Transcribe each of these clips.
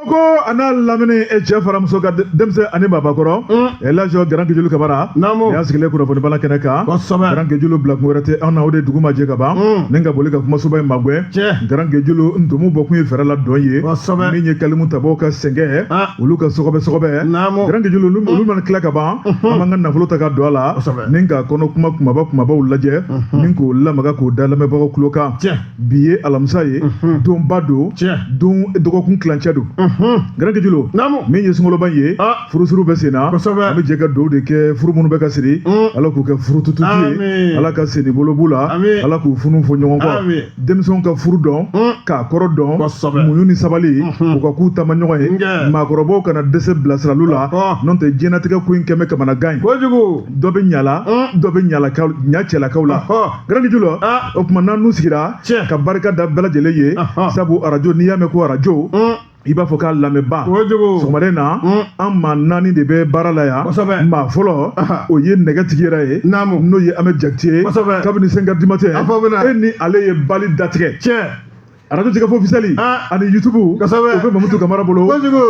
ko ana lamini e cɛ faramuso ka denmisɛn ani babakɔrɔ Elhadji Grand Guédiolo Camara y'a sigilen kunnafoni bala kɛnɛ kan Grand Guédiolo bila kun wɛrɛ tɛ an na o de dugu ma jɛ ka ban ni ka boli ka kumasoba in magwɛ Grand Guédiolo ndomu bɔ kun ye fɛrɛ la dɔn ye min ye kalimu tabɔ ka sɛngɛ olu ka sɔgɔbɛ Grand Guédiolo olu mana tila ka ban an b'an ka nafolo ta ka don a la ni ka kɔnɔ kuma kumabaw lajɛ ni k'o lamaga k'o da lamɛnbagaw tulo kan bi ye alamisa ye donba don don dɔgɔkun kilancɛ don Grand Guédiolo min ye sunkaloba ye furusuru bɛ sen na an bɛ jɛ ka dugawu de kɛ furu minnu bɛ ka siri ala k'u kɛ furu tututu ye ala ka senni bolo b'u la ala k'u funu fɔ ɲɔgɔn kɔ denmisɛnw ka furu dɔn k'a kɔrɔ dɔn muɲu ni sabali u ka k'u taama ɲɔgɔn ye maakɔrɔbaw kana dɛsɛ bilasiraliw la n'o tɛ diɲɛnatigɛ ko in kɛmɛ kamanagan ye dɔ bɛ ɲala dɔ bɛ ɲa cɛlakaw la Grand Guédiolo o tuma n'an n'u sigira ka barika da bɛɛ lajɛlen ye sabu arajo n'i y'a mɛn ko arajo i b'a fɔ k'a lamɛnba sɔgɔmada in na an maa 4 de bɛ baara la yan maa fɔlɔ o ye nɛgɛtigi yɛrɛ ye n'o ye Ahmed Jakite ye kabini 5 heures du matin e ni ale ye bali datigɛ arajo tigɛ fo fisɛli ani YouTube o bɛ Mamutu Kamara bolo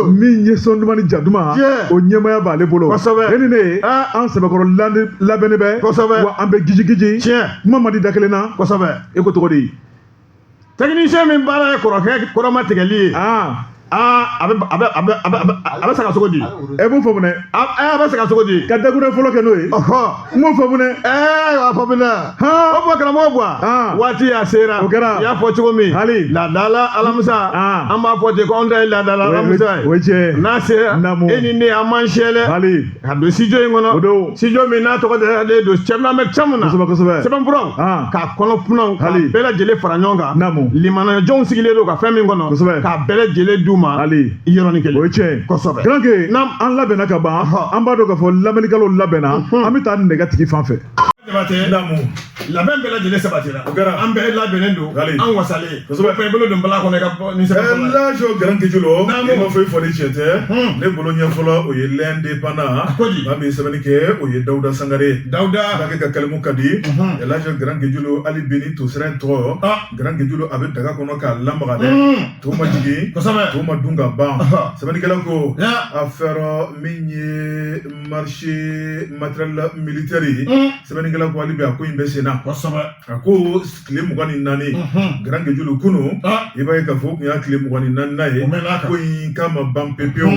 min ye sɔn duman ni ja duman o ɲɛmaya b'ale bolo e ni ne an sɛbɛkɔrɔ labɛnnen bɛ wa an bɛ gijigiji kuma ma di da kelen na e ko cogo di technicien min baara ye kɔrɔkɛ kɔrɔma tigɛli ye a bɛ se ka sogo di e b'o fɔ munɛ a bɛ se ka sogo di ka dakurɛ fɔlɔ kɛ n'o ye n b'o fɔ munɛ a fɔ munɛ o bɔ karamɔgɔ bɔ waati y'a sera o kɛra i y'a fɔ cogo min laadala alamisa an b'a fɔ ten ko anw ta ye laadala alamisa ye o ye tiɲɛ n'a sera e ni ne an m'an sɛlɛ ka don studio in kɔnɔ studio min n'a tɔgɔ dalen don Ahmed Camu na sɛbɛnfuraw k'a kɔnɔ funanw ka bɛɛ lajɛlen fara ɲɔgɔn kan limanajɔnw sigilen don ka fɛn min kɔnɔ k'a bɛɛ lajɛlen d'u ma yɔrɔnin kelen o ye tiɲɛ kosɛbɛ Grand Gué an labɛnna ka ban an b'a dɔn k'a fɔ lamɛnnikɛlaw labɛnna an bɛ taa nɛgɛtigi fan fɛ labɛn bɛɛ lajɛlen sabatira an bɛɛ labɛnnen don an wasalen kosɛbɛ i bolo don bala kɔnɔ i ka bɔ ni sɛbɛn Elhadji Grand Guédiolo i ma fɔ i fɔli cɛ tɛ ne bolo ɲɛfɔlɔ o ye l'indépendant maa min sɛbɛnni kɛ o ye Dawuda Sangare ala kɛ ka kalimu ka di Elhadji Grand Guédiolo hali bi ni tosira in tɔgɔ Grand Guédiolo a bɛ daga kɔnɔ k'a lamaga dɛ to ma jigin to ma dun ka ban sɛbɛnnikɛla ko affaire min ye marché matériel militaire ye sɛbɛnnikɛla ko hali bi a ko in bɛ sen na a ko tile 24 Grand Guédiolo kunu i b'a ye k'a fɔ o tun y'a tile 24 ye ko in k'a ma ban pepewu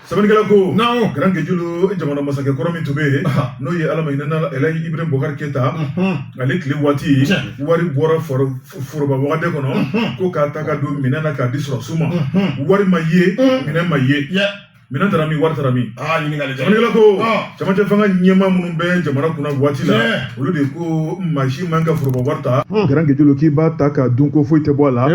sɛbɛnnikɛla ko Grand Guédiolo jamana masakɛ kɔrɔ min tun bɛ yen n'o ye ala ma hinɛ Elhaji Ibrahim Boubacar Keita ale tile waati wari bɔra foroba wagade kɔnɔ ko k'a ta ka don minɛn na k'a di sɔrɔsiw ma wari ma ye minɛn ma ye minɛn taara min wari taara min sɛbɛnnikɛla ko camancɛ fanga ɲɛmaa minnu bɛ jamana kunna waati la olu de ko maa si man ka foroba wari ta Grand Guédiolo k'i b'a ta ka dun ko foyi tɛ bɔ a la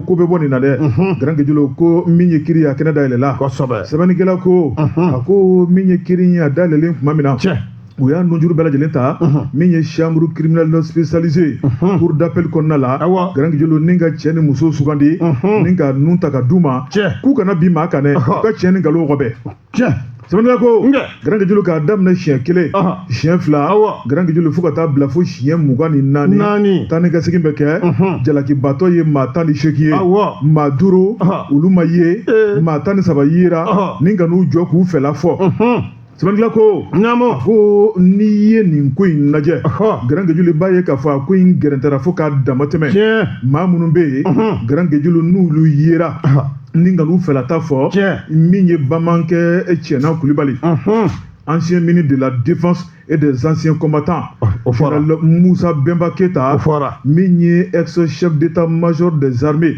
ko bɛ bɔ nin na dɛ Grand Guédiolo ko min ye kiiri a kɛnɛ dayɛlɛla sɛbɛnnikɛla ko a ko min ye kiiri a dayɛlɛlen tuma min na u y'a nunjuru bɛɛ lajɛlen ta min ye chambre criminelle spécialisée cour d'appel kɔnɔna la Grand Guédiolo ni ka cɛ ni muso sugandi ni ka nun ta ka d'u ma k'u kana bin maa kan dɛ ka cɛ ni nkalon kɔbɛ sɛbɛnnikɛla ko Grand Guédiolo k'a daminɛ siɲɛ 1 siɲɛ 2 Grand Guédiolo fo ka taa bila fo siɲɛ 24 taa ni ka segin bɛ kɛ jalakibatɔ ye maa 18 ye maa 5 olu ma ye maa 13 yera ni ka n'u jɔ k'u fɛla fɔ sɛbɛnnikɛla ko n'i ye nin ko in lajɛ Grand Guédiolo b'a ye k'a fɔ a ko in gɛrɛntɛra fo k'a dama tɛmɛ maa minnu bɛ yen Grand Guédiolo n'olu yera ni ka n'u fɛlata fɔ min ye bamankɛ Tiɲɛna Kulibali ancien ministre de la défense et des anciens combattants général Moussa Bemba Keita min ye ex-chef d'état-major des armées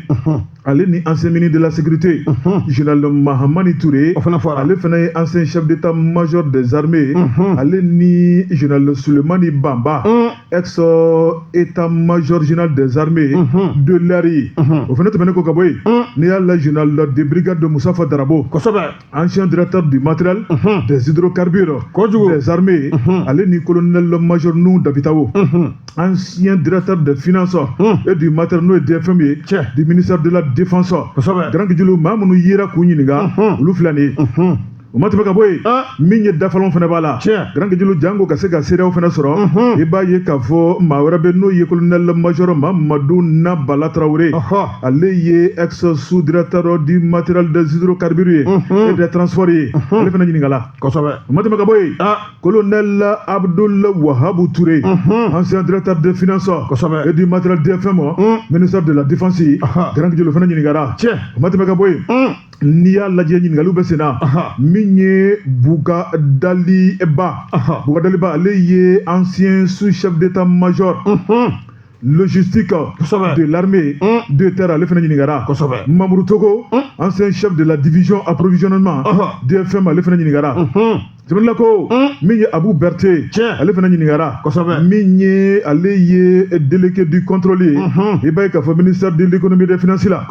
ale ni ancien ministre de la sécurité général Mahamani Touré ale fana ye ancien chef d'état-major des armées ale ni général Souleymani Bamba ex-état-major général des armées de l'ARI o fana tɛmɛnen ko ka bɔ yen n'i y'a la général de brigade de Moussafa Darabo ancien directeur du matériel des hydrocarbures des armées ale ni colonel-major Nou Dabitao ancien directeur des finances et du matériel n'o ye DFM ye du ministère de la défense Grand Guédiolo maa minnu yera k'u ɲininka olu filɛ nin ye o ma tɛmɛ ka bɔ yen min ye dafalon fana b'a la grand julu jango ka se ka seerew fana sɔrɔ i b'a ye k'a fɔ maa wɛrɛ bɛ n'o ye colonel major Mamadou Nabala Traoré ale ye ex sous-directeur du matériel des hydrocarbures et des transports ye ale fana ɲininkala kosɛbɛ o ma tɛmɛ ka bɔ yen colonel Abdoul Wahabou Touré ancien directeur des finances et du matériel DFM ministère de la défense grand julu fana ɲininkala o ma tɛmɛ ka bɔ yen n'i y'a lajɛ ɲininkaliw bɛ sen na min ye Bougadali Ba ale ye ancien sous-chef d'état-major logistique de l'armée de terre ale fana ɲininkara Mamoudou Togo ancien chef de la division approvisionnement DFM ale fana ɲininkara Jamana ko min ye Abou Berté ale fana ɲininkara min ye ale ye délégué du contrôle i b'a ye k'a fɔ ministère de l'économie et des finances la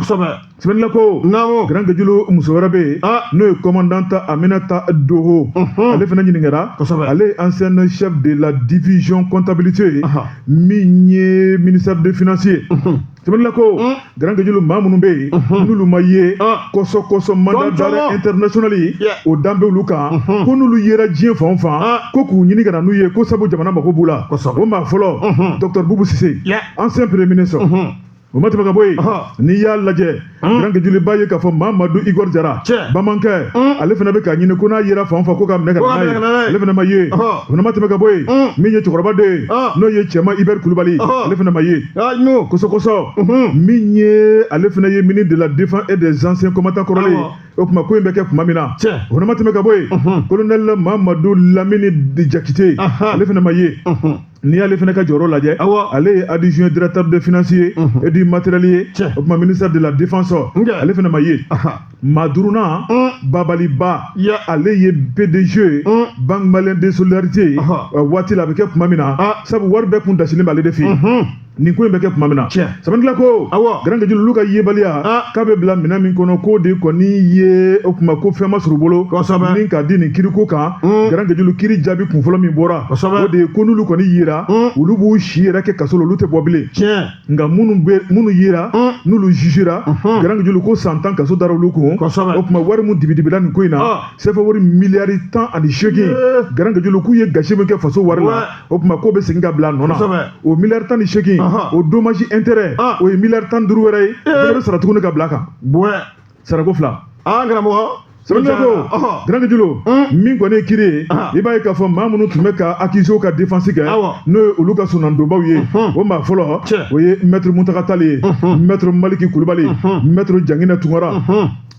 Jamana ko grand gajulu muso wɛrɛ bɛ yen n'o ye commandante Aminata Doho ale fana ɲininkara ale ancien chef de la division comptabilité min ye ministère des finances Jamana ko grand gajulu maa minnu bɛ yen n'olu ma ye kɔsɔ mandat d'arrêt international o danbe olu kan ko n'olu yera diɲɛ fan o fan ko k'u ɲini ka na n'u ye ko sabu jamana mako b'u la o maa fɔlɔ Dr Boubou Cissé ancien premier ministre o ma tɛmɛ ka bɔ yen n'i y'a lajɛ grand juli b'a ye k'a fɔ Mamadou Igor Jara bamankɛ ale fana bɛ k'a ɲini ko n'a yera fan o fan ko k'a minɛ ka na n'a ye ale fana ma ye o fana ma tɛmɛ ka bɔ yen min ye cɛkɔrɔba de ye n'o ye Cɛma Ibɛri Kulubali ale fana ma ye kosɔn min ye ale fana ye ministre de la défense et des anciens combattants kɔrɔlen o tuma ko in bɛ kɛ tuma min na o fana ma tɛmɛ ka bɔ yen colonel Mamadou Lamini Diakité ale fana ma ye n'i y'ale fana ka jɔyɔrɔ lajɛ ale ye adjoint directeur des finances et du matériel ye o tuma ministère de la défense ale fana ma ye maa duurunan Babali Ba ale ye PDG Banque Malienne de Solidarité waati la a bɛ kɛ tuma min na sabu wari bɛɛ kun dasilen b'ale de fɛ yen nin ko in bɛ kɛ tuma min na Sabandila ko grand gajulu olu ka yebaliya k'a bɛ bila minɛn min kɔnɔ k'o de kɔni ye o tuma ko fɛn ma sɔrɔ u bolo min ka di nin kiriko kan grand gajulu kiri jaabi kunfɔlɔ min bɔra o de ye ko n'olu kɔni yera olu b'u si yɛrɛ kɛ kaso la olu tɛ bɔ bilen nka minnu yera n'olu jugera grand gajulu ko 100 ans kaso dara olu kun o tuma wari mun dibidibila nin ko in na CFA wari miliyari 18 grand gajulu k'u ye gasi min kɛ faso wari la o tuma k'o bɛ segin ka bila nɔ na o miliyari 18 o dommage intérêt o ye miliyari 15 wɛrɛ ye o bɛ sara tuguni ka bila kan sarako 2 karamɔgɔ Sabandila ko grand gajulu min kɔni ye kiri ye i b'a ye k'a fɔ maa minnu tun bɛ ka accusé ka défense kɛ n'o ye olu ka sunandonbaw ye o maa fɔlɔ o ye maître Muntaka Tall ye maître Maliki Kulubali maître Janginɛ Tunkara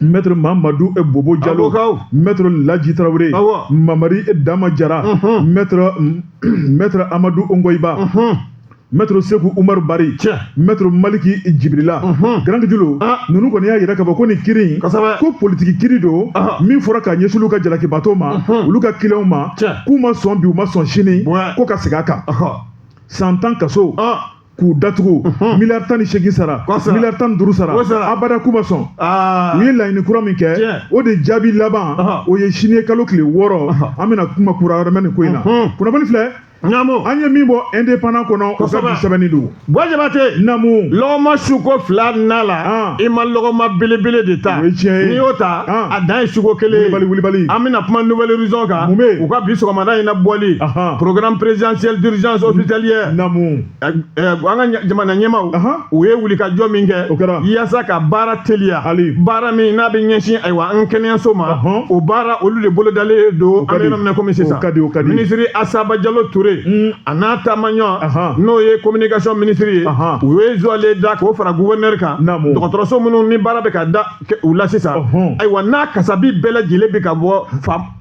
maître Mamadou Bobo Diallo maître Laji Traoré Mamari Dama Jara maître Amadou Ongoiba maître Sekou Umaru Bari maître Maliki Djibrila grand gajulu ninnu kɔni y'a jira k'a fɔ ko nin kiri in ko politiki kiri don min fɔra k'a ɲɛsin olu ka jalakibaatɔw ma olu ka clients ma k'u ma sɔn bi u ma sɔn sini ko ka segin a kan 100 ans kaso k'u datugu miliyari 18 sara miliyari 15 sara abada k'u ma sɔn u ye laɲini kura min kɛ o de jaabi laban o ye sini ye kalo tile 6 an bɛna kuma kura wɛrɛ mɛn nin ko in na kunnafoni filɛ an ye min bɔ indépendant kɔnɔ o ka bi sɛbɛnni don Jabate namu lɔgɔma suko 2 na la i ma lɔgɔma belebele de ta n'i y'o ta a dan ye suko kelen wulibali an bɛna kuma nouvelle horizon kan u ka bi sɔgɔmada in na bɔli programme présidentiel d'urgence hospitalière namu an ka jamana ɲɛmaw u ye wulikajɔ min kɛ yaasa ka baara teliya baara min n'a bɛ ɲɛsin ayiwa an kɛnɛyaso ma o baara olu de bolodalen don an bɛ yɔrɔ min na komi sisan ministre Asaba Jalo Touré a n'a taamaɲɔ n'o ye communication ministre ye u ye zɔle da k'o fara gouverneur kan dɔgɔtɔrɔso minnu ni baara bɛ ka da u la sisan ayiwa n'a kasabi bɛɛ lajɛlen bɛ ka bɔ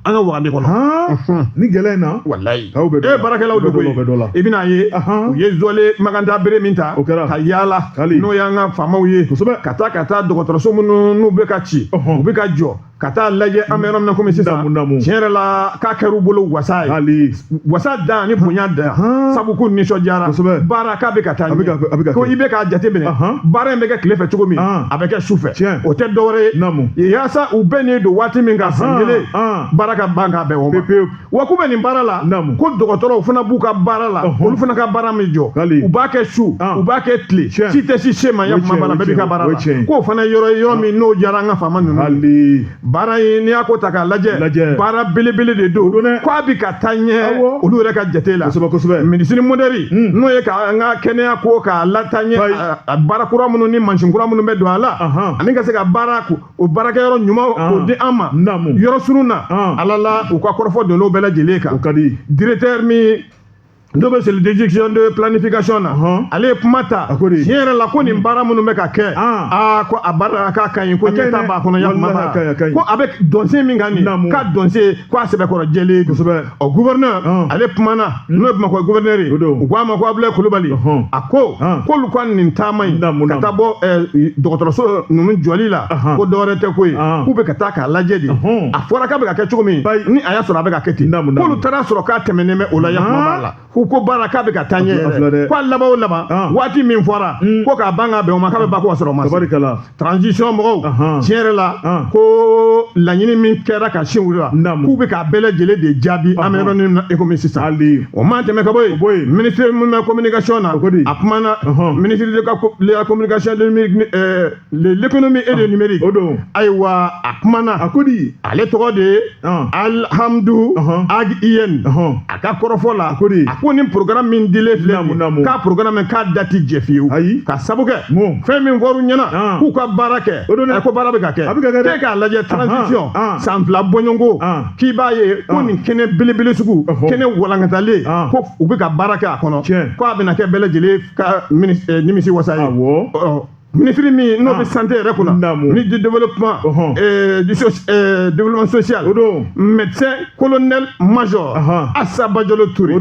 an ka wagande kɔnɔ ni gɛlɛya in na walayi baarakɛlaw de koyi i bɛna ye u ye zɔle maganta bere min ta ka yaala n'o y'an ka faamaw ye ka taa dɔgɔtɔrɔso minnu n'u bɛ ka ci u bɛ ka jɔ ka taa lajɛ an bɛ yɔrɔ min na komi sisan tiɲɛ yɛrɛ la k'a kɛra u bolo wasa ye wasa dan ni bonya dan sabu ko nisɔndiyara baara k'a bɛ ka taa ɲɛ ko i bɛ k'a jateminɛ baara in bɛ kɛ tile fɛ cogo min a bɛ kɛ su fɛ o tɛ dɔwɛrɛ ye yaasa u bɛɛ nin don waati min ka san kelen baara ka ban k'a bɛn o ma wa k'u bɛ nin baara la ko dɔgɔtɔrɔw fana b'u ka baara la olu fana ka baara min jɔ u b'a kɛ su u b'a kɛ tile si tɛ si se ma ya kuma b'a la bɛɛ b'i ka baara la k'o fana yɔrɔ min n'o diyara an ka faama ninnu baara in n'i y'a ko ta k'a lajɛ baara belebele de don ko a bɛ ka taa ɲɛ olu yɛrɛ ka jate la médecine moderne n'o ye k'an ka kɛnɛya ko k'a lataa ɲɛ baara kura minnu ni mansin kura minnu bɛ don a la ani ka se ka o baarakɛyɔrɔ ɲuman k'o di an ma yɔrɔ sunu na ala la u ka kɔrɔfɔ don n'o bɛɛ lajɛlen kan directeur min dɔ bɛ seli direction de planification na ale ye kuma ta tiɲɛ yɛrɛ la ko nin baara minnu bɛ ka kɛ ko a baara k'a ka ɲi ko ɲɛta b'a kɔnɔ yakuma b'a ko a bɛ dɔnsen min kan nin k'a dɔnsen ko a sɛbɛkɔrɔ jɛlen ɔ gouverneur ale kumana n'o ye Bamakɔ gouverneur ye u ko a ma ko Abulayi Kulubali a ko k'olu ka nin taama in ka taa bɔ dɔgɔtɔrɔso ninnu jɔli la ko dɔwɛrɛ tɛ ko ye k'u bɛ ka taa k'a lajɛ de a fɔra k'a bɛ ka kɛ cogo min ni a y'a sɔrɔ a bɛ ka kɛ ten k'olu taara sɔrɔ k'a tɛmɛnen bɛ o la yakuma b'a la ko baara k'a bɛ ka taa ɲɛ yɛrɛ ko a laban o laban waati min fɔra ko k'a ban ka bɛn o ma k'a bɛ ba ko sɔrɔ o ma transition mɔgɔw tiɲɛ yɛrɛ la ko laɲini min kɛra ka sin wuli la k'u bɛ k'a bɛɛ lajɛlen de jaabi an bɛ yɔrɔ min na komi sisan o man tɛmɛ ka bɔ yen ministre min bɛ communication na a kumana ministre de la communication de l'économie et du numérique ayiwa a kumana ale tɔgɔ de ye Alhamdu Ag-IN a ka kɔrɔfɔ la a ko ni programme min dilen filɛ k'a programme k'a dati jɛ fiyewu ka sabu kɛ fɛn min fɔr'u ɲɛna k'u ka baara kɛ ko baara bɛ ka kɛ k'e k'a lajɛ transition san fila bɔɲɔgɔnko k'i b'a ye ko nin kɛnɛ belebele sugu kɛnɛ walankatalen ko u bɛ ka baara kɛ a kɔnɔ ko a bɛna kɛ bɛɛ lajɛlen ka nimisi wasa ye ministre min n'o bɛ santé yɛrɛ kunna ni du développement développement social médecin colonel major Assa Bajalo Touré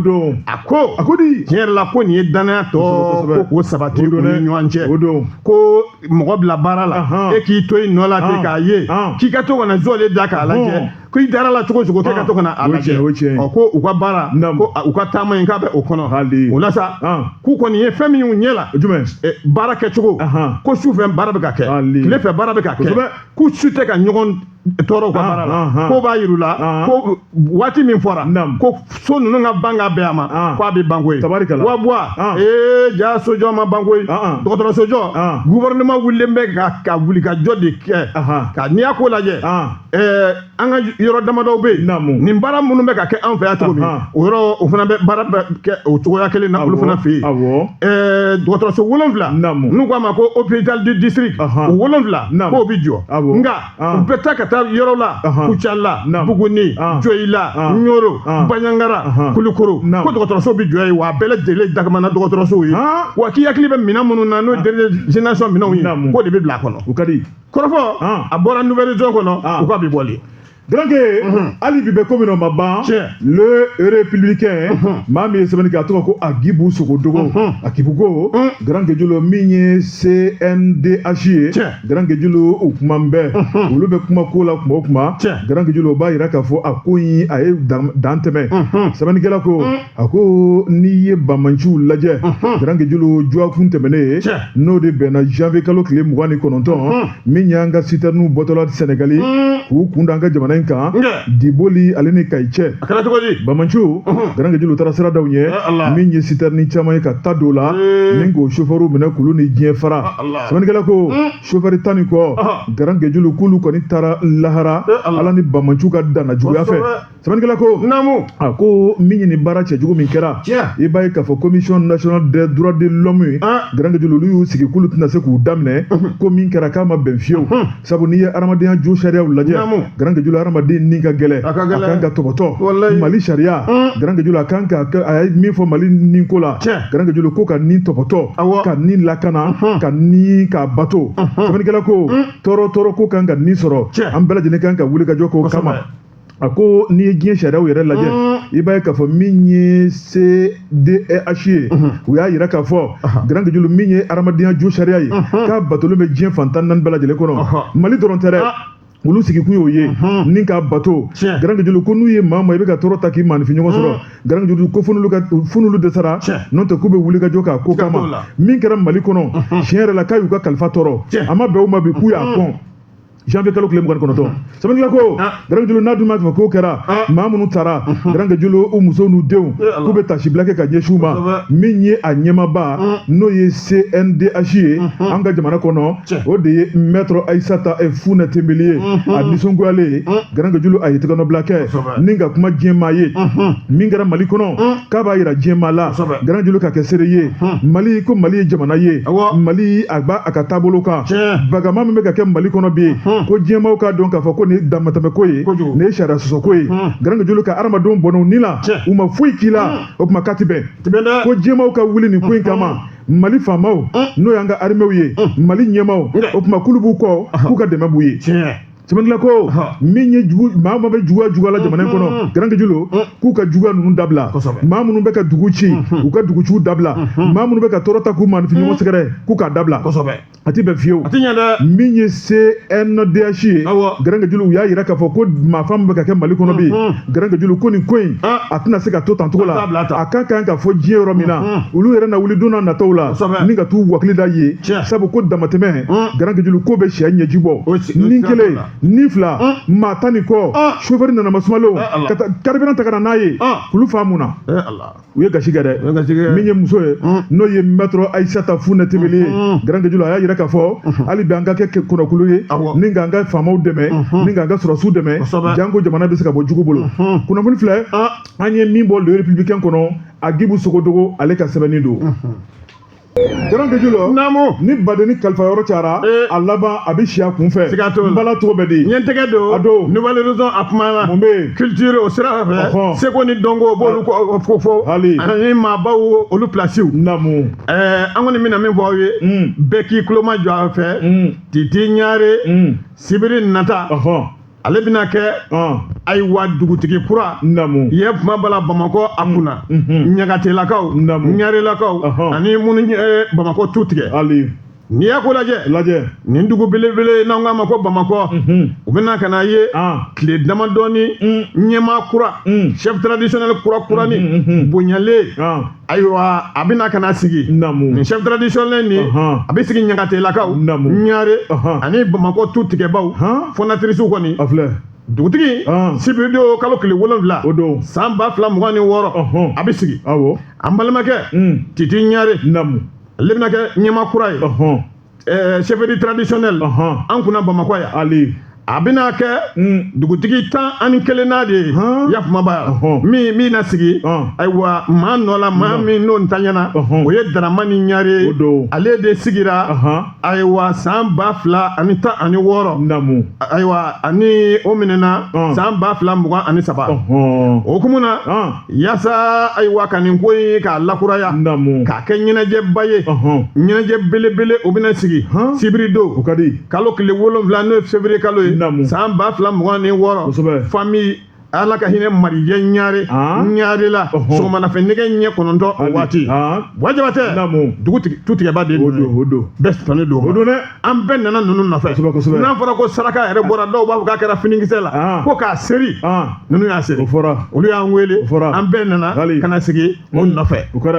a ko tiɲɛ yɛrɛ la ko nin ye danaya tɔ ko k'o sabati u ni ɲɔgɔn cɛ ko mɔgɔ bila baara la e k'i to i nɔ la ten k'a ye k'i ka to ka na zɔle da k'a lajɛ ko i dara la cogo cogo k'e ka to ka na a lajɛ ko u ka baara ko u ka taama in k'a bɛ o kɔnɔ o la sa k'u kɔni ye fɛn min y'u ɲɛ la baara kɛcogo ko su fɛ baara bɛ ka kɛ tile fɛ baara bɛ ka kɛ k'u su tɛ ka ɲɔgɔn tɔɔrɔ ka baara la ko b'a yiru la ko waati min fɔra ko so ninnu ka ban ka bɛn a ma ko a bɛ banko ye wa buwa ja sojɔ ma banko ye dɔgɔtɔrɔsojɔ gouvernement wulilen bɛ ka wulikajɔ de kɛ ka n'i y'a ko lajɛ an ka yɔrɔ damadɔw bɛ yen nin baara minnu bɛ ka kɛ an fɛ yan cogo min o yɔrɔ o fana bɛ baara bɛ kɛ o cogoya kelen na olu fana fɛ yen dɔgɔtɔrɔso 7 n'u k'a ma ko hôpital du district o 7 k'o bɛ jɔ nka u bɛ taa ka taa yɔrɔ la Kucala Buguni Joyila Nyoro Banyangara Kulukoro ko dɔgɔtɔrɔso bɛ jɔ yen wa a bɛɛ lajɛlen dagamana dɔgɔtɔrɔsow ye wa k'i hakili bɛ minɛn minnu na n'o ye dernière génération minɛnw ye k'o de bɛ bila a kɔnɔ kɔrɔfɔ a bɔra nouvelle région kɔnɔ u ka bi bɔli donc hali bi bɛ ko min na o ma ban le républicain maa min ye sɛbɛnni kɛ a tɔgɔ ko Agibu Sogodogo Agibu ko Grand Guédiolo min ye CNDH ye Grand Guédiolo u kuma bɛɛ olu bɛ kuma ko la kuma o kuma Grand Guédiolo b'a yira k'a fɔ a ko in a ye dan tɛmɛ sɛbɛnnikɛla ko a ko n'i ye Bamanciw lajɛ Grand Guédiolo juwakun tɛmɛnen ye n'o de bɛnna janvier kalo tile 29 min y'an ka citerne bɔtɔla Sénégali k'u kun da an ka jamana kan Diboli ale ni Kayi cɛ Bamanciw Grand Guédiolo taara sira daw ɲɛ min ye citerne caman ye ka ta don la ni k'o chauffeur minɛ k'olu ni diɲɛ fara sɛbɛnnikɛla ko chauffeur tan ni kɔ Grand Guédiolo k'olu kɔni taara lahara ala ni Bamanciw ka danna juguya fɛ sɛbɛnnikɛla ko a ko min ye nin baara cɛjugu min kɛra i b'a ye k'a fɔ commission nationale des droits de l'homme Grand Guédiolo olu y'u sigi k'olu tɛna se k'u daminɛ ko min kɛra k'a ma bɛn fiyewu sabu n'i ye adamadenya jo sariyaw lajɛ Grand Guédiolo adamaden ni ka gɛlɛ a kan ka tɔbɔtɔ Mali sariya Grand Guédiolo a kan ka a ye min fɔ Mali ni ko la Grand Guédiolo ko ka ni tɔbɔtɔ ka ni lakana ka ni ka bato sɛbɛnnikɛla ko tɔɔrɔ ko kan ka ni sɔrɔ an bɛɛ lajɛlen kan ka wuli ka jɔ k'o kama a ko n'i ye diɲɛ sariyaw yɛrɛ lajɛ i b'a ye k'a fɔ min ye CDH ye u y'a yira k'a fɔ Grand Guédiolo min ye adamadenya jo sariya ye k'a batolen bɛ diɲɛ fan 14 bɛɛ lajɛlen kɔnɔ Mali dɔrɔn tɛ dɛ olu sigi kun y'o ye ni ka bato Grand Guédiolo ko n'u ye maa i bɛ ka tɔɔrɔ ta k'i maanifin ɲɔgɔn sɔrɔ Grand Guédiolo ko fo n'olu dɛsɛra n'o tɛ k'u bɛ wuli ka jɔ k'a ko kama min kɛra Mali kɔnɔ tiɲɛ yɛrɛ la k'a y'u ka kalifa tɔɔrɔ a ma bɛn u ma bi k'u y'a kɔn janvier kalo kile mugan kɔnɔtɔn sɛbɛnnikɛla ko Garange Julu n'a dun ma ko kɛra maa minnu taara Garange Julu u musow n'u denw k'u bɛ tasibila kɛ ka ɲɛsin u ma min ye a ɲɛmaba n'o ye CNDH ye an ka jamana kɔnɔ o de ye maître Aissata Fune Tembeli ye a nisɔngoyalen ye Garange Julu a ye tɛgɛnɔbila kɛ ni ka kuma diɲɛmaa ye min kɛra Mali kɔnɔ k'a b'a yira diɲɛmaa la Garange Julu ka kɛ seere ye Mali ko Mali ye jamana ye Mali a b'a a ka taabolo kan bagama min bɛ ka kɛ Mali kɔnɔ bi ko diɲɛmaaw k'a dɔn k'a fɔ ko nin ye damatɛmɛko ye nin ye sariya sɔsɔko ye Garange Julu ka hadamadenw bɔnɛw ni la u ma foyi k'i la o tuma k'a ti bɛn ko diɲɛmaaw ka wuli nin ko in kama Mali faamaw n'o y'an ka armɛw ye Mali ɲɛmaaw o tuma k'olu b'u kɔ k'u ka dɛmɛ b'u ye sɛbɛnnikɛla ko min ye maa bɛ juguya la jamana in kɔnɔ Garange Julu k'u ka juguya ninnu dabila maa minnu bɛ ka dugu ci u ka duguciw dabila maa minnu bɛ ka tɔɔrɔ ta k'u maanifinɲɔgɔn sɛgɛrɛ k'u k'a dabila a ti bɛn fiyewu min ye CNDH ye Garange Julu u y'a yira k'a fɔ ko maafan min bɛ ka kɛ Mali kɔnɔ bi Garange Julu ko nin ko in a tɛna se ka to tan cogo la a ka kan ka fɔ diɲɛ yɔrɔ min na olu yɛrɛ na wuli don n'a nataw la ni ka t'u wakili da ye sabu ko damatɛmɛ Garange Julu ko bɛ sɛ ɲɛji bɔ ni kelen ni fila maa tan ni kɔ chauffeur nana masumalo ka taa carburant ta ka na n'a ye k'olu fa mun na u ye gasi kɛ dɛ min ye muso ye n'o ye maître Aissata Fune Tembeli ye Garange Julu a y'a yira k'a fɔ hali bi an ka kɛ kɔnɔkulu ye ni k'an ka faamaw dɛmɛ ni k'an ka sɔrɔsiw dɛmɛ janko jamana bɛ se ka bɔ jugu bolo kunnafoni filɛ an ye min bɔ le républicain kɔnɔ Agibu Sogodogo ale ka sɛbɛnni don Garange Julu ni badeni kalifa yɔrɔ cayara a laban a bɛ si a kun fɛ n bala cogo bɛ di ɲɛ tɛgɛ don nouvelle raison a kuma na mun bɛ yen culture o sira fɛ seko ni dɔnko o b'olu fɔ hali ani maabaw olu pilasiw an kɔni bɛna min fɔ aw ye bɛɛ k'i tulo ma jɔ a fɛ Titi Ɲare sibiri nata ale bɛna kɛ ayiwa dugutigi kura ye kuma bala Bamakɔ a kunna Ɲagatelakaw Ɲarelakaw ani minnu Bamakɔ tu tigɛ n'i y'a ko lajɛ nin dugu belebele n'an k'a ma ko Bamakɔ u bɛna ka na ye tile damadɔni ɲɛmaa kura chef traditionnel kurakurani bonyalen ayiwa a bɛna ka na sigi nin chef traditionnel ni a bɛ sigi Ɲagatelakaw Ɲare ani Bamakɔ tu tigɛbaw fondatrices kɔni dugutigi sibiri don kalo tile 7 san 2026 a bɛ sigi an balimakɛ Titi Ɲare ale bɛna kɛ ɲɛmaa kura ye chefferie traditionnel an kunna Bamakɔ yan a bɛna kɛ dugutigi 11 na de ye yafumaba min na sigi ayiwa maa nɔ la maa min n'o ntanyana o ye Daramani Ɲare ale de sigira ayiwa san 2016 ayiwa ani o minɛna san 2023 o hukumu na yaasa ayiwa ka nin ko in k'a lakuraya k'a kɛ ɲɛnajɛba ye ɲɛnajɛ belebele o bɛna sigi sibiri don kalo tile 7 n'o ye février kalo ye san 2026 famille ala ka hinɛ Marijɛ Ɲare la sɔgɔmadafɛ nɛgɛ ɲɛ 9 o waati Wajabatɛ tu tigɛba de don bɛɛ sɔnnen don an bɛɛ nana ninnu nɔfɛ n'a fɔra ko saraka yɛrɛ bɔra dɔw b'a fɔ k'a kɛra finikisɛ la ko k'a seri ninnu y'a seri olu y'an wele an bɛɛ nana ka na sigi o nɔfɛ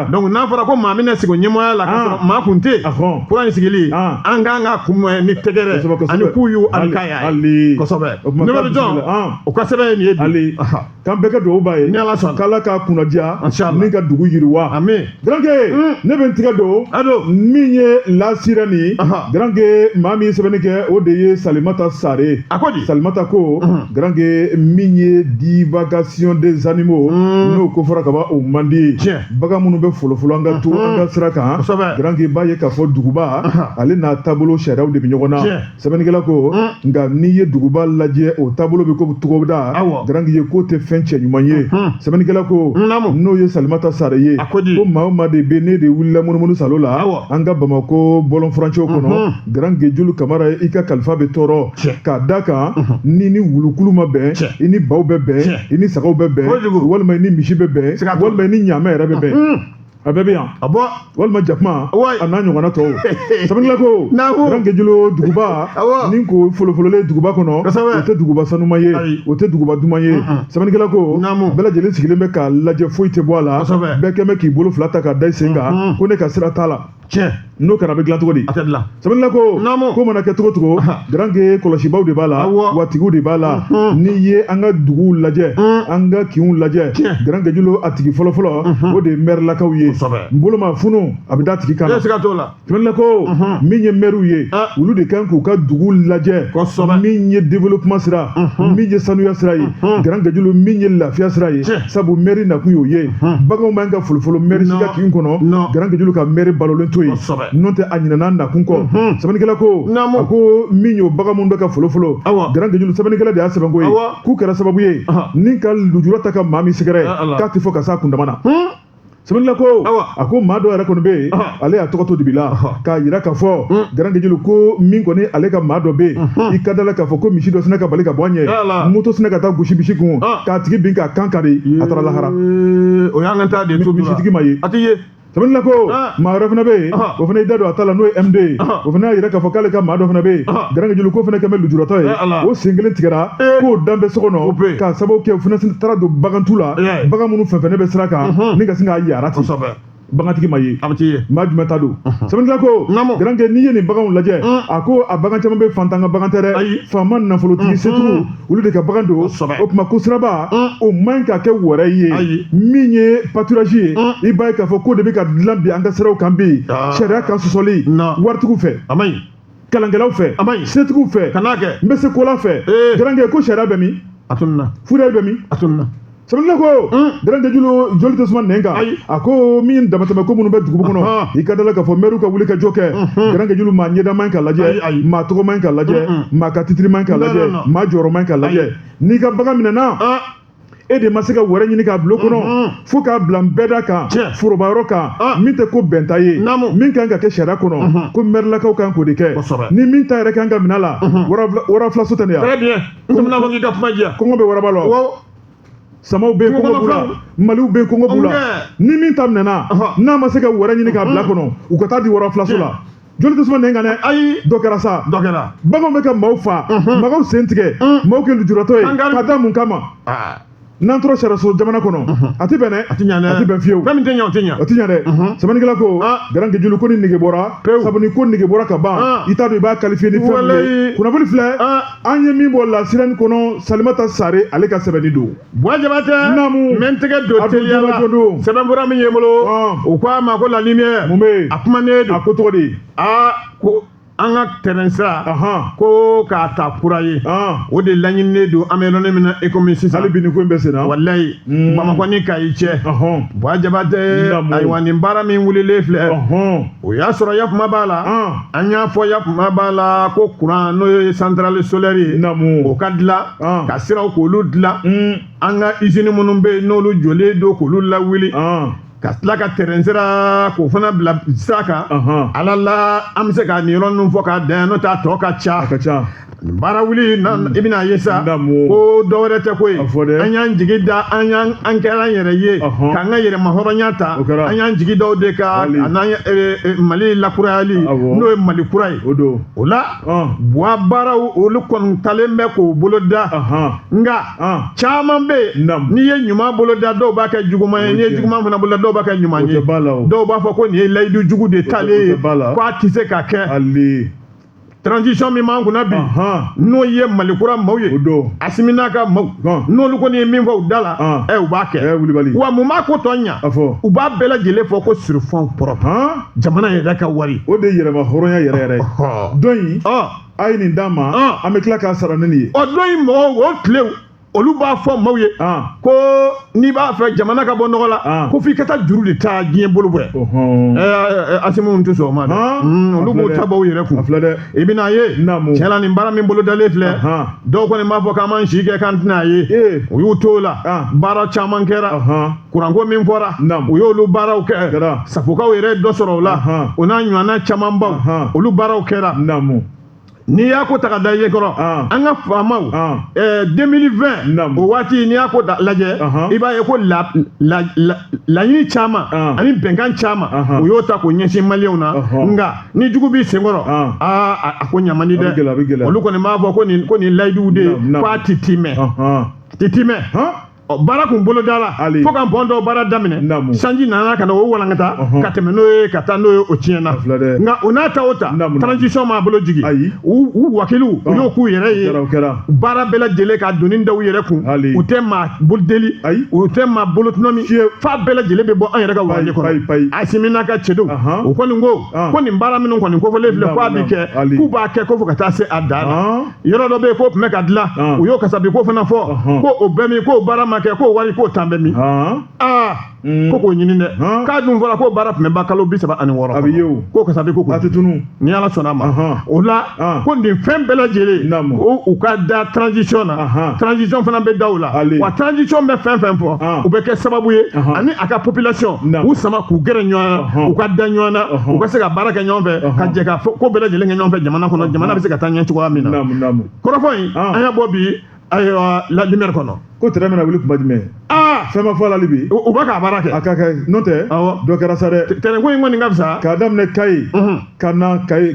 donc n'a fɔra ko maa min na sigi ɲɛmɔgɔya la ka sɔrɔ maa kun tɛ kura in sigili an k'an ka kunbɛn ni tɛgɛrɛ ani kuyu ani kaya kosɛbɛ numéro jɔn o ka sɛbɛn ye nin ye k'an bɛɛ kɛ dugawu b'a ye k'Ala k'a kunnadiya ni ka dugu yiriwa Garange ne bɛ n tigɛ don min ye lasira nin Garange maa min sɛbɛnni kɛ o de ye Salimata Sare Salimata ko Garange min ye divagation des animaux n'o ko fɔra ka ban o man di bagan minnu bɛ folofolo an ka to an ka sira kan Garange b'a ye k'a fɔ duguba ale n'a taabolo sariyaw de bɛ ɲɔgɔn na sɛbɛnnikɛla ko nka n'i ye duguba lajɛ o taabolo bɛ ko cogo da Garange ye ko tɛ fɛn cɛ ɲuman ye sɛbɛnnikɛla ko n'o ye Salimata Sare ye ko maa o maa de bɛ ne de wulila munumunu salo la an ka Bamakɔ bɔlɔnfurancɛw kɔnɔ Garange Julu Kamara i ka kalifa bɛ tɔɔrɔ k'a da kan ni wulukulu ma bɛn i ni baw bɛ bɛn i ni sagaw bɛ bɛn walima i ni misi bɛ bɛn walima i ni ɲaamɛ yɛrɛ bɛ bɛn a bɛɛ bɛ yan walima jakuma a n'a ɲɔgɔnna tɔw sɛbɛnnikɛla ko Garange Julu duguba ni ko folofololen duguba kɔnɔ o tɛ duguba sanuman ye o tɛ duguba duman ye sɛbɛnnikɛla ko bɛɛ lajɛlen sigilen bɛ k'a lajɛ foyi tɛ bɔ a la bɛɛ kɛn bɛ k'i bolo fila ta k'a da i sen kan ko ne ka sira t'a la tiɲɛ n'o kɛra a bɛ dilan cogo di a tɛ dilan sabula ko Naamu. ko mana kɛ cogo cogo garange kɔlɔsibaw de b'a la Awɔ. watigiw de b'a la n'i ye an ka duguw lajɛ an ka kinw lajɛ Tiɲɛ. garange julo a tigi fɔlɔfɔlɔ o de ye mɛrilakaw ye Kosɛbɛ. n bolo ma funu a bɛ da tigi kan e na siga t'o la sabula ko min ye mɛriw ye Ah. olu de kan k'u ka duguw lajɛ Kosɛbɛ. min ye développement sira min ye sanuya sira ye garange julo min ye lafiya sira ye Tiɲɛ. sabu mɛri nakun y'o ye baganw man ka folofolo mɛri si ka Non. kin kɔnɔ Non. garange julo ka mɛri balolen to yen Kosɛbɛ. n'o tɛ a ɲinana nakun kɔ sɛbɛnnikɛla ko Naamu. a ko min y'o bagan minnu bɛ ka folofolo Awɔ. garange julo sɛbɛnnikɛla de y'a sɛbɛn ko ye Awɔ. k'u kɛra sababu ye ni ka lujura ta ka maa min sɛgɛrɛ Ala. k'a tɛ fɔ ka s'a kundama na sɛbɛnnikɛla ko Awɔ. a ko maa dɔ yɛrɛ kɔni bɛ yen ale y'a tɔgɔ to dibi la k'a yira k'a fɔ garange julo ko min kɔni ale ka maa dɔ bɛ yen i ka da la k'a fɔ ko misi dɔ sinɛ ka bali ka bɔ an Ala. ɲɛ moto sinɛ ka taa gosi misi kun k'a tigi bin k'a kan kari a taara lahara o y'an ka taa de to misitigi ma ye a tɛ ye sɛbɛnnikɛla ko maa wɛrɛ fana bɛ yen o fana y'i da don a ta la n'o ye MD ye o fana y'a yira k'a fɔ k'ale ka maa dɔ fana bɛ yen garange julo ko fana kɛ bɛ lujuratɔ ye Ala. o sen kelen tigɛra k'o dan bɛ so O kɔnɔ bɛ yen. k'a sababu kɛ o fana taara don bagantu la Ye. bagan minnu fɛn fɛn ne bɛ sira kan ni ka sin k'a yara ten kosɛbɛ bagantigi ma ye a bɛ t'i ye maa jumɛn ta don sɛbɛnnikɛla ko Naamu. garange n'i ye nin baganw lajɛ a ko a bagan caman bɛ fantan ka bagan tɛ dɛ Ayi. faama nafolotigi setigiw olu de ka bagan don Kosɛbɛ. o tuma ko siraba o man ɲi ka kɛ wɛrɛ ye Ayi. min ye pâturage ye i b'a ye k'a fɔ ko de bɛ ka dilan bi an ka siraw kan bi sariya kan sɔsɔli Non. waritigiw fɛ a ma ɲi kalankɛlaw fɛ A ma ɲi. setigiw fɛ ka n'a kɛ n bɛ se kola fɛ garange ko sariya bɛ min a tun na furiya bɛ min a tun na sɛbɛnnikɛla ko garange julo joli tɛ suma nɛn kan Ayi. a ko min damatɛmɛ ko minnu bɛ dugubu kɔnɔ i ka da la k'a fɔ mɛriw ka wuli ka jɔ kɛ garange julo maa ɲɛda man ɲi ka lajɛ Ayi, ayi. maa tɔgɔ man ɲi ka lajɛ maa ka titiri man ɲi ka Non, lajɛ non, non. maa jɔyɔrɔ man ɲi ka lajɛ Ayi. n'i ka bagan minɛna e de ma se ka wɛrɛ ɲini k'a bila o kɔnɔ fo k'a bila n bɛɛ da kan Tiɲɛ. forobayɔrɔ kan min tɛ ko bɛnta ye Naamu. min kan ka kɛ sariya kɔnɔ ko mɛrilakaw kan k'o de kɛ Kosɛbɛ. ni min ta yɛrɛ kan ka minɛ la wara filaso tɛ ne ya très bien n tɛmɛna fɔ k'i ka kuma diya kɔngɔ bɛ waraba la Wow. samaw bɛ yen Kungo kɔngɔ b'u la kɔnɔ maliw bɛ yen kɔngɔ b'u la Ɔnkɛ. ni min ta minɛna n'a ma se ka wɛrɛ ɲini k'a bila kɔnɔ u ka taa di wara filaso la joli tɛ suma nɛn kan dɛ ayi dɔ kɛra sa dɔ kɛra baganw bɛ ka maaw fa maaw sen tigɛ maaw kɛ lujuratɔ ye Kankari. ka da mun kama n'an tora sariyaso jamana kɔnɔ a tɛ bɛn dɛ a tɛ ɲɛ dɛ a tɛ bɛn fiyewu fɛn min tɛ ɲɛ o tɛ ɲɛ o tɛ ɲɛ dɛ sɛbɛnnikɛla ko garange julu ko ni nege bɔra Pewu. sabu ni ko nege bɔra ka ban i t'a dɔn i b'a qualifier ni fɛn min ye Walayi. kunnafoni filɛ an ye min bɔ lasirani kɔnɔ salimata sare ale ka sɛbɛnni don Bois Jabatɛ Naamu. n bɛ n tɛgɛ don A don teliya la joona joona. sɛbɛnfura min ye n bolo u ko a ma ko la lumière mun bɛ yen a kumanen a don ko tɔgɔ de ko an ka terrain sira ahan ko k'a ta kura ye o de laɲininen don an bɛ yɔrɔnin min na i komi sisan hali bi nin ko in bɛ sen na walayi bamakɔ ni kayi cɛ ɔhɔn Bois Jabatɛ Naamu. ayiwa nin baara min wulilen filɛ ɔhɔn o y'a sɔrɔ yakuma b'a la an y'a fɔ yakuma b'a la ko courant n'o ye centrale solaire ye Naamu. o ka dilan ka siraw k'olu dilan an ka usine minnu bɛ yen n'olu jɔlen don k'olu lawuli ka tila ka terrain sira k'o fana bila sira kan ala la an bɛ se ka nin yɔrɔ ninnu fɔ k'a dan n'o tɛ a tɔ ka ca a ka ca baara wuli i bɛna ye sa Naamu. ko dɔwɛrɛ tɛ ko ye A fɔ dɛ. an y'an jigi da an kɛra an yɛrɛ ye k'an ka yɛrɛma hɔrɔnya ta O kɛra. an y'an jigi da o de ka Hali. a n'an ye mali lakurayali Awɔ. n'o ye mali kura ye o don o la buwa baaraw olu kɔni talen bɛ k'o bolo da nka caman bɛ yen Naamu. n'i ye ɲuman bolo da dɔw b'a kɛ juguman ye O n'i ye tiɲɛ. juguman fana bolo da dɔw b'a kɛ ɲuman O ye tɛ b'a la o. dɔw b'a fɔ ko nin ye layidu jugu de taalen ye o tɛ b'a la. ko a tɛ se ka kɛ hali transition min b'an kunna bi n'o ye malikura maaw ye o don Asiminaka maaw n'olu kɔni ye min fɔ u da la u b'a kɛ wulibali wa mun b'a ko tɔ ɲa a fɔ u b'a bɛɛ lajɛlen fɔ ko surfɔn propre jamana yɛrɛ ka wari o de ye yɛrɛma hɔrɔnya yɛrɛ yɛrɛ ye don in a ye nin d'a ma an bɛ tila k'a sara ni nin ye o don in mɔgɔw o tile olu b'a fɔ maaw ye ko n'i b'a fɛ jamana ka bɔ nɔgɔ la ko f'i ka taa juru de ta diɲɛ bolo bɛɛ Asimu tɛ sɔn o ma dɛ olu b'o ta bɔ u yɛrɛ kun a filɛ dɛ i bɛna ye tiɲɛ la nin baara min bolo dalen filɛ dɔw kɔni b'a fɔ k'an m'an si kɛ k'an tɛna ye u y'u t'o la baara caman kɛra kuranko min fɔra u y'olu baaraw kɛ safokaw yɛrɛ ye dɔ sɔrɔ o la o n'a ɲɔgɔnna camanbaw olu baaraw kɛra n'i y'a ko ta ka da ye kɔrɔ an ka faamaw 2020 o waati n'i y'a ko lajɛ i b'a ye ko laɲini caman ani bɛnkan caman u y'o ta k'o ɲɛsin maliyɛnw na nka ni jugu b'i senkɔrɔ a ko ɲamandi dɛ olu kɔni b'a fɔ ko nin layiduw de ye ko a ti timɛ baara kun bolo dala fo ka bɔn dɔ baara daminɛ sanji nana ka na o walankata ka tɛmɛ n'o ye ka taa n'o ye o tiɲɛna nka o n'a ta o ta transition m'a bolo jigi u wakiliw u y'o k'u yɛrɛ ye baara bɛɛ lajɛlen ka doni da u yɛrɛ kun u tɛ maa bolo deli u tɛ maa bolo tunɔmi f'a bɛɛ lajɛlen bɛ bɔ an yɛrɛ ka waraji kɔnɔ Asimina ka cɛdenw o kɔni ko nin baara minnu kɔni kofɔlen filɛ k'a bi kɛ k'u b'a kɛ ko fo ka taa se a dan na yɔrɔ dɔ bɛ yen k'o tun bɛ ka dilan u y'o kasabi ko fana fɔ ko o bɛɛ min k'o baara ma kɛ k'o wari k'o tan bɛ min ko k'o ɲini dɛ k'a dun fɔra k'o baara tun bɛ ban kalo 36 a bɛ ye o k'o kasabi ko a tɛ tunu ni Ala sɔnna a ma o la ko nin fɛn bɛɛ lajɛlen u ka da transition na transition fana bɛ da u la wa transition bɛ fɛn fɛn fɔ u bɛ kɛ sababu ye ani a ka population u sama k'u gɛrɛ ɲɔgɔn na u ka da ɲɔgɔn na u ka se ka baara kɛ ɲɔgɔn fɛ ka jɛ ka ko bɛɛ lajɛlen kɛ ɲɔgɔn fɛ jamana kɔnɔ jamana bɛ se ka taa ɲɛ cogoya min na kɔrɔfɔ in an y'a bɔ bi ayiwa la lumière kɔnɔ ko tɛrɛ bɛna wuli kuma jumɛn fɛn ma fɔ la bi u b'a k'a baara kɛ a ka kɛ n'o tɛ dɔ kɛra sa dɛ tɛrɛnko in kɔni ka fisa k'a daminɛ Kayi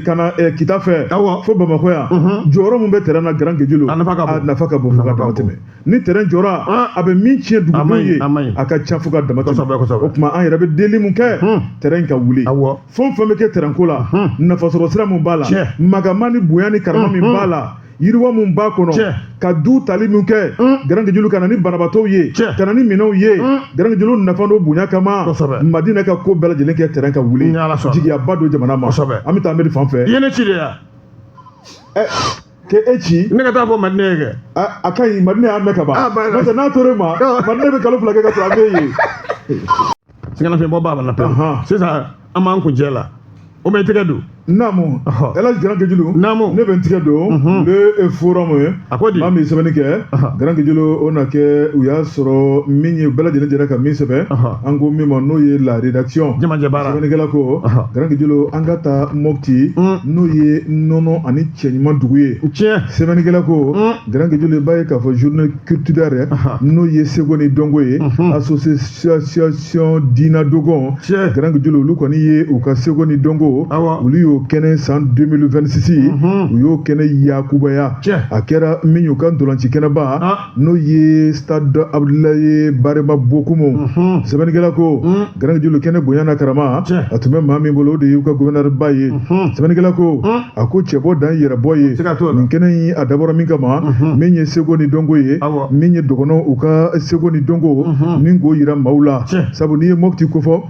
ka na Kita fɛ fo Bamakɔ yan jɔyɔrɔ min bɛ tɛrɛn na Grand Guédiolo a nafa ka bon fo ka dama tɛmɛ ni tɛrɛn jɔra a bɛ min tiɲɛ dugudenw ye a ka ca fo ka dama tɛmɛ o tuma an yɛrɛ bɛ deli mun kɛ tɛrɛn ka wuli fɛn fɛn bɛ kɛ tɛrɛnko la nafasɔrɔ sira min b'a la magama ni bonya ni karama min b'a la yiriwa mun b'a kɔnɔ ka du tali min kɛ Grand Guédiolo ka na ni banabaatɔw ye ka na ni minɛnw ye Grand Guédiolo nafa n'o bonya kama Madina ka ko bɛɛ lajɛlen kɛ terrain ka wuli jigiyaba don jamana ma an bɛ taa Amedi fan fɛ i ye ne ci de ya k'e ci ne ka taa fɔ Madina ye kɛ a ka ɲi Madina y'a mɛn ka ban n'o tɛ n'a tor'e ma Madina bɛ kalo 2 kɛ ka sɔrɔ a bɛ ye sɛgɛnnafiɲɛbɔ b'a la pewu sisan an b'an kuncɛ la o ma i tɛgɛ don Namu Elhadji Grand Guédiolo ne bɛ n tigɛ don le forum ye maa min sɛbɛnni kɛ Grand Guédiolo o na kɛ u y'a sɔrɔ min ye bɛɛ lajɛlen jɛra ka min sɛbɛn an ko min ma n'o ye la rédaction sɛbɛnnikɛla ko Grand Guédiolo an ka taa Mopti n'o ye nɔnɔ ani cɛ ɲuman dugu ye sɛbɛnnikɛla ko Grand Guédiolo i b'a ye k'a fɔ journée culturelle n'o ye Seko ni Dɔnko ye association Dina Dogon Grand Guédiolo olu kɔni ye u ka Seko ni Dɔnko olu y'o kɛnɛ san 2026 u y'o kɛnɛ yakubaya a kɛra min y'u ka ntolanci kɛnɛba n'o ye stade Abdoulaye Barema Bokumu sɛbɛnnikɛla ko Grand Guédiolo kɛnɛ bonya na karama a tun bɛ maa min bolo o de y'u ka gouverneur ba ye sɛbɛnnikɛla ko a ko cɛbɔ dan yɛrɛbɔ ye nin kɛnɛ in a dabɔra min kama min ye Seko ni Dɔnko ye min ye dɔgɔnɔ u ka Seko ni Dɔnko ni k'o yira maaw la sabu n'i ye Mopti kofɔ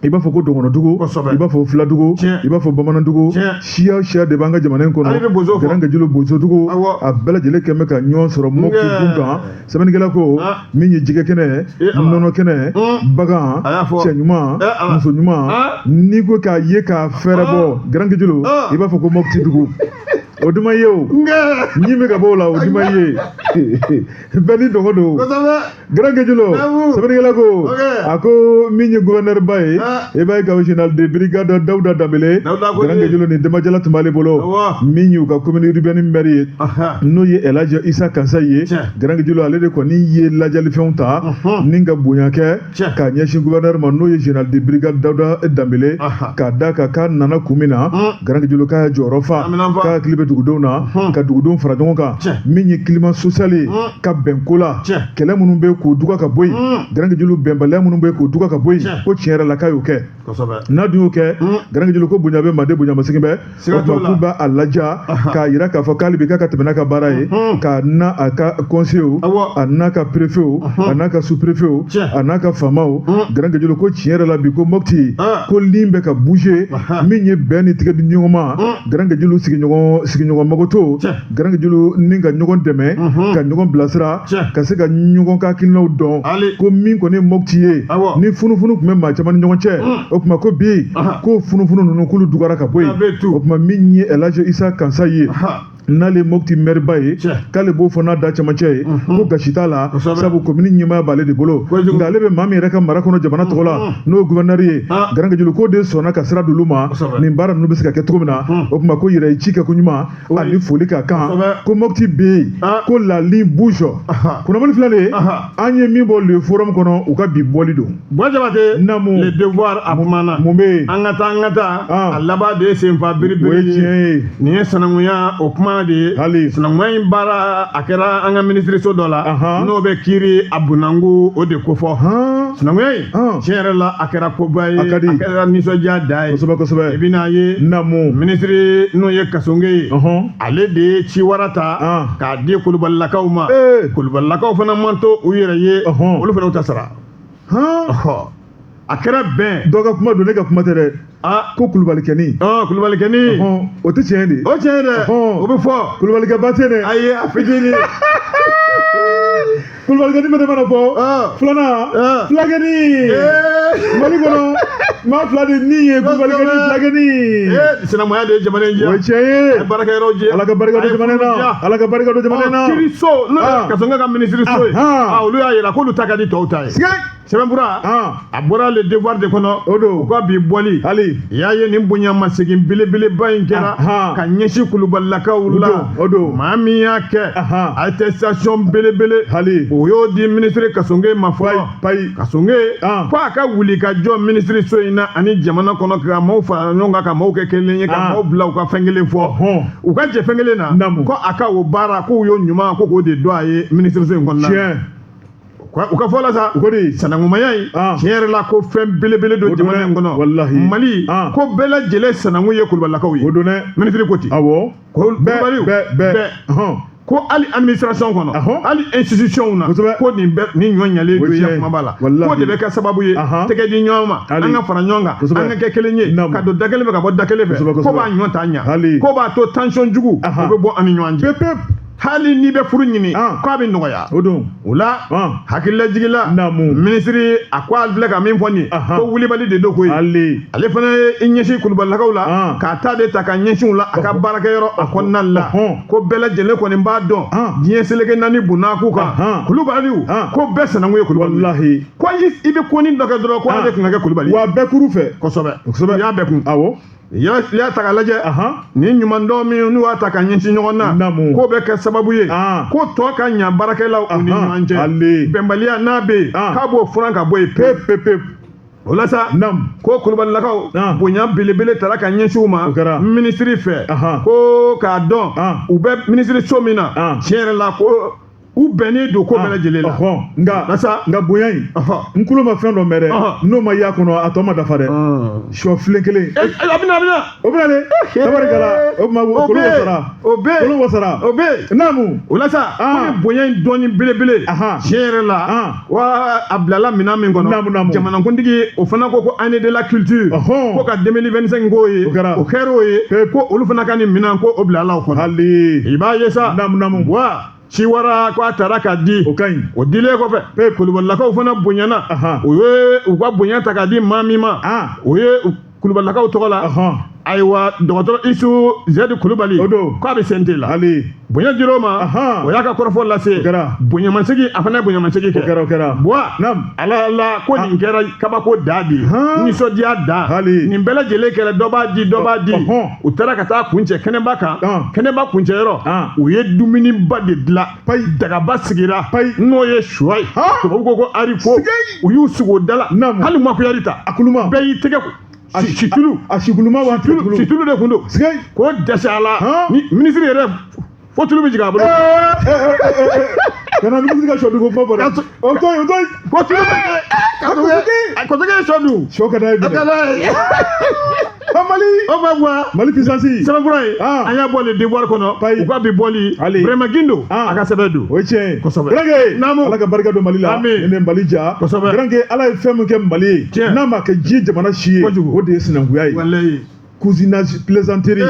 i b'a fɔ ko dɔgɔnɔdugu i b'a fɔ filadugu i b'a fɔ bamanandugu siya de b'an ka jamana in kɔnɔ Grand Guédiolo bozodugu a bɛɛ lajɛlen kɛn bɛ ka ɲɔgɔn sɔrɔ Mopti dun kan sɛbɛnnikɛla ko min ye jɛgɛ kɛnɛ nɔnɔ kɛnɛ bagan cɛ ɲuman muso ɲuman n'i ko k'a ye k'a fɛɛrɛ bɔ Grand Guédiolo i b'a fɔ ko Mopti dugu o duma ye o ɲi bɛ ka bɔ o la o duma ye bɛɛ ni dɔgɔ don Grand Guédiolo sɛbɛnnikɛla ko a ko min ye gouverneur ba ye i b'a ye ka général de brigade Dawuda Dambele Grand Guédiolo ni Dɛmɛjala tun b'ale bolo min y'u ka commune urbaine maire ye n'o ye Elhadji Isa Kansa ye Grand Guédiolo ale de kɔni ye lajɛlifɛnw ta ni ka bonya kɛ k'a ɲɛsin gouverneur ma n'o ye général de brigade Dawuda Dambele k'a da kan k'a nana kun min na Grand Guédiolo k'a jɔyɔrɔ fa k'a hakili bɛ dugudenw na ka dugudenw fara ɲɔgɔn kan min ye climat social ye ka bɛn ko la kɛlɛ minnu bɛ k'o duga ka bɔ yen Grand Guédiolo bɛnbaliya minnu bɛ k'o duga ka bɔ yen ko tiɲɛ yɛrɛ la k'a y'o kɛ n'a dun y'o kɛ Grand Guédiolo ko bonya bɛ manden bonya masegin bɛ o tuma k'u b'a laja k'a yira k'a fɔ k'ale bi k'a ka tɛmɛ n'a ka baara ye k'a n'a a ka conseillers a n'a ka préfets a n'a ka sous-préfets a n'a ka faamaw Grand Guédiolo ko tiɲɛ yɛrɛ la bi ko Mopti ko ligne bɛ ka bouger min ye bɛn ni tigɛ di ɲɔgɔn ma Grand Guédiolo sigiɲɔgɔn mago to Grand Guédiolo ni ka ɲɔgɔn dɛmɛ ka ɲɔgɔn bilasira ka se ka ɲɔgɔn ka hakilinaw dɔn ko min kɔni ye Mopti ye ni funufunu tun bɛ maa caman ni ɲɔgɔn cɛ o tuma ko bi ko funufunu ninnu k'olu dugara ka bɔ yen o tuma min ye Elhadji Isa Kansa ye n'ale Mopti maire ba ye k'ale b'o fɔ n'a da camancɛ ye ko gasi t'a la sabu commune ɲɛmaaya b'ale de bolo nka ale bɛ maa min yɛrɛ ka mara kɔnɔ jamana tɔgɔ la n'o ye gouverneur ye Grand Guédiolo k'o de sɔnna ka sira d'olu ma nin baara ninnu bɛ se ka kɛ cogo min na o tuma ko yɛrɛ ci kɛ ko ɲuman ani foli ka kan ko Mopti bɛ yen ko la ligne bouge kunnafoni filɛ an ye min bɔ le forum kɔnɔ u ka bi bɔli don Jabate namu le devoir a kumana mun bɛ yen an ka taa a laban de ye senfa biribiri o ye tiɲɛ ye nin ye sinankunya o kuma sinankunya de hali sinankunya in baara a kɛra an ka ministeriso dɔ la n'o bɛ kiiri a bunangu o de ko fɔ sinankunya in tiɲɛ yɛrɛ la a kɛra koba ye a kɛra nisɔndiya da ye kosɛbɛ i bɛna ye namu ministiri n'o ye kasonge ye ale de ye ci wara ta k'a di Kulubalilakaw ma Kulubalilakaw fana man to u yɛrɛ ye olu fana ta sara a kɛra bɛn dɔ ka kuma don ne ka kuma tɛ dɛ ko Kulubalikɛni Kulubalikɛni o tɛ tiɲɛ de o tiɲɛ dɛ o bɛ fɔ Kulubalikɛ tɛ dɛ ayi a fitinin Kulubalikɛni bɛ ne mana fɔ filanan filakɛni Mali kɔnɔ maa fila de ni ye Kulubalikɛni filakɛni sinankunya de ye jamana in jɛ o ye tiɲɛ ye a ye baarakɛyɔrɔ jɛ Ala ka barika don jamana in na Ala ka barika don jamana in na kiiriso n'o ye Kasonge ka minisiriso ye olu y'a jira k'olu ta ka di tɔw ta ye sɛbɛnfura a bɔra le devoir de kɔnɔ o don u ka bi bɔli hali i y'a ye nin bonyamasegin belebeleba in kɛra ka ɲɛsin Kulubalilakaw la o don maa min y'a kɛ attestation belebele hali o y'o di ministre Kasonge ma fɔlɔ Kasonge ko a ka wuli ka jɔ ministeriso in na ani jamana kɔnɔ ka maaw fara ɲɔgɔn kan ka maaw kɛ kelen ye ka maaw bila u ka fɛn kelen fɔ u ka jɛ fɛn kelen na ko a ka o baara k'u y'o ɲuman ko k'o de dɔn a ye ministeriso in kɔnɔna na u ka fɔ la sa ko de sanangumanya in tiɲɛ yɛrɛ la ko fɛn belebele don jamana in kɔnɔ Mali ko bɛɛ lajɛlen sanangu ye Kulubalilakaw ye o don dɛ ministre ko ten awɔ ko bɛɛ ko hali administration kɔnɔ hali institution na ko nin ɲɔ ɲalen don ya kumaba la ko de bɛ kɛ sababu ye tɛgɛ di ɲɔgɔn ma an ka fara ɲɔgɔn kan an ka kɛ kelen ye ka don da kelen fɛ ka bɔ da kelen fɛ ko b'a ɲɔ ta ɲa ko b'a to tension jugu o bɛ bɔ an ni ɲɔgɔn cɛ hali n'i bɛ furu ɲini k'a bɛ nɔgɔya o don o la hakililajigila minisiri a ko a filɛ ka min fɔ nin ko wulibali de don koyi ale fana ye i ɲɛsin Kulubalilakaw la k'a ta de ta ka ɲɛsin u la a ka baarakɛyɔrɔ a kɔnɔna la ko bɛɛ lajɛlen kɔni b'a dɔn diɲɛ seleke naani bunnaku kan Kulubaliw ko bɛɛ sanangu ye Kulubali ko i bɛ koni dɔ kɛ dɔrɔn ko ale de tun ka kɛ Kulubali wa bɛɛ kuru fɛ kosɛbɛ i y'a bɛɛ kun awɔ i y'a ta ka lajɛ nin ɲumandɔn min n'u y'a ta ka ɲɛsin ɲɔgɔn na k'o bɛ kɛ sababu ye ko tɔ ka ɲa baarakɛlaw u ni ɲɔgɔn cɛ bɛnbaliya n'a bɛ yen k'a b'o furan ka bɔ yen pewu o la sa ko Kulubalilakaw bonya belebele tara ka ɲɛsin u ma minisiri fɛ ko k'a dɔn u bɛ minisiriso min na tiɲɛ yɛrɛ la ko u bɛnnen don ko bɛɛ lajɛlen la nka bonya in n kulo ma fɛn dɔ mɛn dɛ n'o ma y'a kɔnɔ a tɔ ma dafa dɛ sɔ filen kelen a bɛna o bɛna de tabarikala o tuma kolo wasara o bɛ naamu o la sa ko ni bonya in dɔɔni belebele tiɲɛ yɛrɛ la wa a bilala minɛn min kɔnɔ jamanakuntigi o fana ko année de la culture ko ka 2025 k'o ye o kɛra o ye ko olu fana ka nin minɛn ko o bilala o kɔnɔ i b'a ye sa wa ci wara ko a taara ka di o kaɲi o dilen kɔfɛ Kulubalilakaw fana bonyana o ye u ka bonya ta ka di maa min ma o ye Kulubalilakaw tɔgɔ la ayiwa dɔgɔtɔrɔ Isu Zɛdi Kulubali k'a bɛ CNT la bonya dir'o ma o y'a ka kɔrɔfɔ lase bonyamasegin a fana ye bonyamasegin kɛ ala la ko nin kɛra kabako da de ye nisɔndiya da nin bɛɛ lajɛlen kɛra dɔ b'a di u taara ka taa kuncɛ kɛnɛba kan kɛnɛba kuncɛyɔrɔ u ye dumuniba de dilan dagaba sigira n'o ye suwa ye tubabu ko haricot u y'u sigi o da la hali makuyari ta bɛɛ y'i tɛgɛ situlu de kun don k'o dɛsɛ a la ni minisiri yɛrɛ fo tulu bɛ jigin a bolo kana minisiri ka sɔdu ko kuma fɔ dɛ o to yen fo tulu bɛ jigin kɔsɛkɛ ye sɔ dun sɔ ka d'a ye bi Mali o b'a bɔ Mali puissance sɛbɛnfura ye an y'a bɔ le devoir kɔnɔ u ka bi bɔli Burema Gindo a ka sɛbɛn don o ye tiɲɛ ye kosɛbɛ Grange Ala ka barika don Mali la ne Mali ja kosɛbɛ Grange Ala ye fɛn min kɛ Mali ye n'a ma kɛ diɲɛ jamana si ye o de ye sinankunya ye cousinage plaisanterie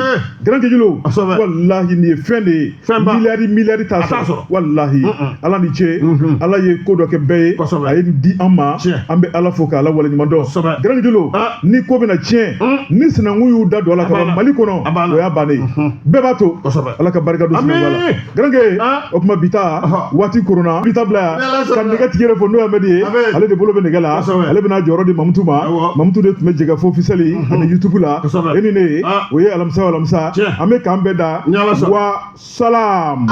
Grange Julo wallahi nin ye fɛn de ye miliyari t'a sɔrɔ wallahi Ala ni ce Ala ye ko dɔ kɛ bɛɛ ye a ye nin di an ma an bɛ Ala fo k'Ala waleɲuman dɔn Grange Julo ni ko bɛna tiɲɛ ni sinankunya y'u da don a la ka ban Mali kɔnɔ o y'a bannen bɛɛ b'a to Ala ka barika don sinankunya la Grange o tuma bi ta waati koronna bi ta bila yan ka nɛgɛ tigi yɛrɛ fɔ n'o ye Amedi ye ale de bolo bɛ nɛgɛ la ale bɛna jɔyɔrɔ di Mamutu ma Mamutu de tun bɛ jɛgɛ fo officiel ani YouTube la e ni ne o ye alamisa an bɛ k'an bɛɛ da wa salam